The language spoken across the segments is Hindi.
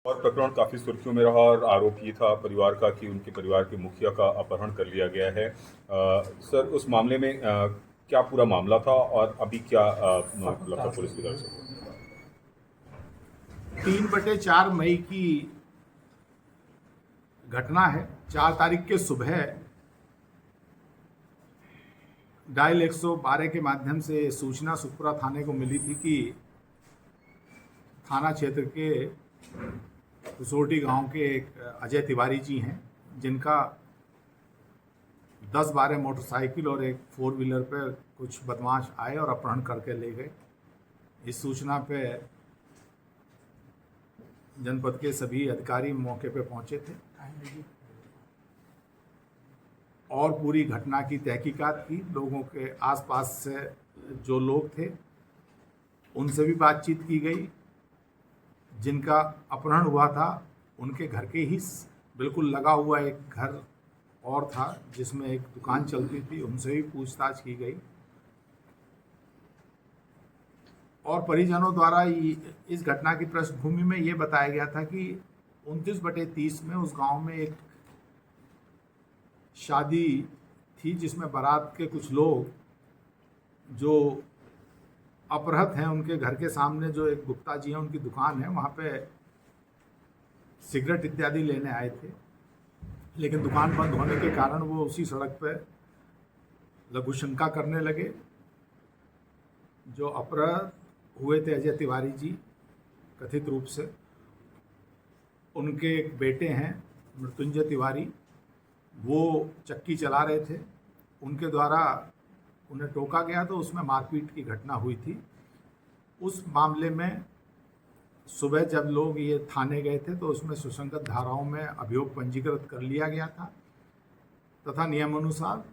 और प्रकरण काफ़ी सुर्खियों में रहा और आरोप ये था परिवार का कि उनके परिवार के मुखिया का अपहरण कर लिया गया है। सर, उस मामले में क्या पूरा मामला था और अभी क्या मतलब है पुलिस की तरफ से? 3/4 मई की घटना है। 4 तारीख के सुबह डायल 112 के माध्यम से सूचना सुखपुरा थाने को मिली थी कि थाना क्षेत्र के कसोटी गांव के एक अजय तिवारी जी हैं, जिनका 10-12 मोटरसाइकिल और एक 4 व्हीलर पर कुछ बदमाश आए और अपहरण करके ले गए। इस सूचना पे जनपद के सभी अधिकारी मौके पे पहुंचे थे और पूरी घटना की तहकीकात की। लोगों के आसपास से जो लोग थे उनसे भी बातचीत की गई। जिनका अपहरण हुआ था उनके घर के ही बिल्कुल लगा हुआ एक घर और था जिसमें एक दुकान चलती थी, उनसे भी पूछताछ की गई। और परिजनों द्वारा इस घटना की पृष्ठभूमि में ये बताया गया था कि 29/30 में उस गांव में एक शादी थी जिसमें बारात के कुछ लोग जो अपहृत हैं, उनके घर के सामने जो एक गुप्ता जी हैं उनकी दुकान है, वहाँ पे सिगरेट इत्यादि लेने आए थे। लेकिन दुकान बंद होने के कारण वो उसी सड़क पे लघु शंका करने लगे। जो अपहृत हुए थे अजय तिवारी जी कथित रूप से, उनके एक बेटे हैं मृत्युंजय तिवारी, वो चक्की चला रहे थे। उनके द्वारा उन्हें टोका गया तो उसमें मारपीट की घटना हुई थी। उस मामले में सुबह जब लोग ये थाने गए थे तो उसमें सुसंगत धाराओं में अभियोग पंजीकृत कर लिया गया था तथा नियमानुसार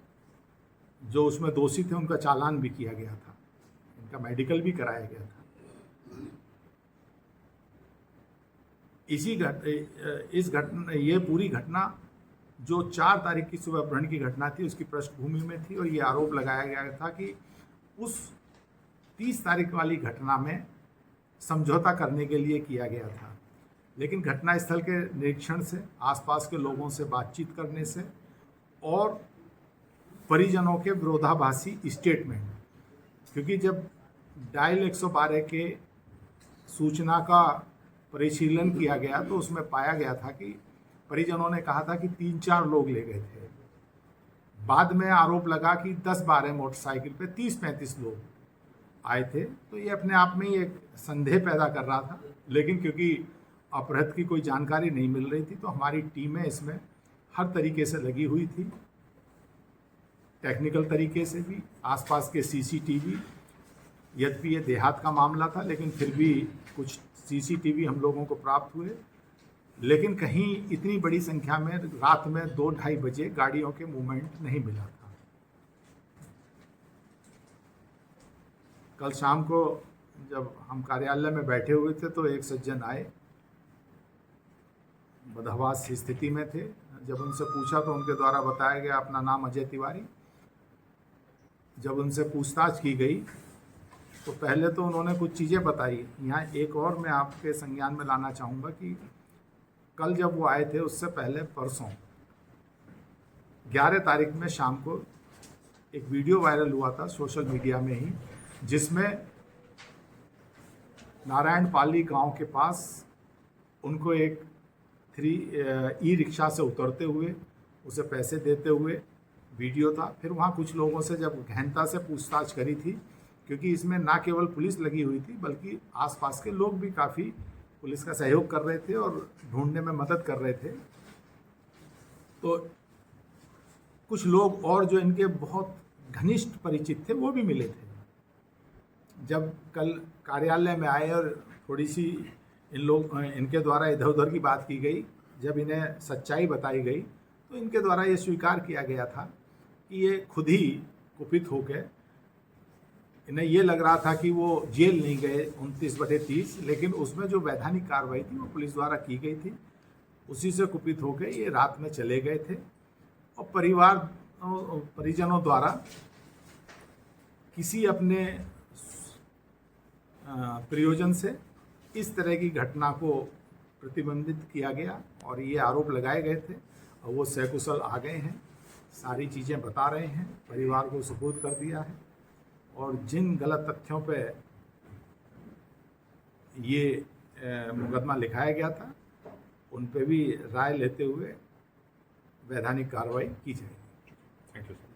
जो उसमें दोषी थे उनका चालान भी किया गया था, इनका मेडिकल भी कराया गया था। ये पूरी घटना जो 4 तारीख की सुबह अपहरण की घटना थी उसकी पृष्ठभूमि में थी और ये आरोप लगाया गया था कि उस 30 तारीख वाली घटना में समझौता करने के लिए किया गया था। लेकिन घटनास्थल के निरीक्षण से, आसपास के लोगों से बातचीत करने से और परिजनों के विरोधाभासी स्टेटमेंट, क्योंकि जब डायल 112 के सूचना का परिशीलन किया गया तो उसमें पाया गया था कि परिजनों ने कहा था कि 3-4 लोग ले गए थे। बाद में आरोप लगा कि 10-12 मोटरसाइकिल पे 30-35 लोग आए थे। तो ये अपने आप में ही एक संदेह पैदा कर रहा था। लेकिन क्योंकि अपहृत की कोई जानकारी नहीं मिल रही थी तो हमारी टीमें इसमें हर तरीके से लगी हुई थी, टेक्निकल तरीके से भी, आसपास के सीसीटीवी, यद्यपि ये देहात का मामला था लेकिन फिर भी कुछ सीसीटीवी हम लोगों को प्राप्त हुए। लेकिन कहीं इतनी बड़ी संख्या में रात में 2-2:30 बजे गाड़ियों के मूवमेंट नहीं मिला था। कल शाम को जब हम कार्यालय में बैठे हुए थे तो एक सज्जन आए, बदहवास स्थिति में थे। जब उनसे पूछा तो उनके द्वारा बताया गया अपना नाम अजय तिवारी। जब उनसे पूछताछ की गई तो पहले तो उन्होंने कुछ चीज़ें बताई। यहाँ एक और मैं आपके संज्ञान में लाना चाहूँगा कि कल जब वो आए थे उससे पहले परसों 11 तारीख में शाम को एक वीडियो वायरल हुआ था सोशल मीडिया में ही, जिसमें नारायणपाली गांव के पास उनको एक ई-रिक्शा से उतरते हुए उसे पैसे देते हुए वीडियो था। फिर वहाँ कुछ लोगों से जब गहनता से पूछताछ करी थी, क्योंकि इसमें ना केवल पुलिस लगी हुई थी बल्कि आसपास के लोग भी काफ़ी पुलिस का सहयोग कर रहे थे और ढूंढने में मदद कर रहे थे। तो कुछ लोग और जो इनके बहुत घनिष्ठ परिचित थे वो भी मिले थे। जब कल कार्यालय में आए और थोड़ी सी इनके द्वारा इधर उधर की बात की गई, जब इन्हें सच्चाई बताई गई तो इनके द्वारा ये स्वीकार किया गया था कि ये खुद ही कुपित हो गए। इन्हें ये लग रहा था कि वो जेल नहीं गए 29/30, लेकिन उसमें जो वैधानिक कार्रवाई थी वो पुलिस द्वारा की गई थी, उसी से कुपित होकर ये रात में चले गए थे। और परिजनों द्वारा किसी अपने प्रयोजन से इस तरह की घटना को प्रतिबंधित किया गया और ये आरोप लगाए गए थे और वो सकुशल आ गए हैं, सारी चीज़ें बता रहे हैं, परिवार को सुपुर्द कर दिया है और जिन गलत तथ्यों पे ये मुकदमा लिखाया गया था उन पे भी राय लेते हुए वैधानिक कार्रवाई की जाएगी। Thank you sir.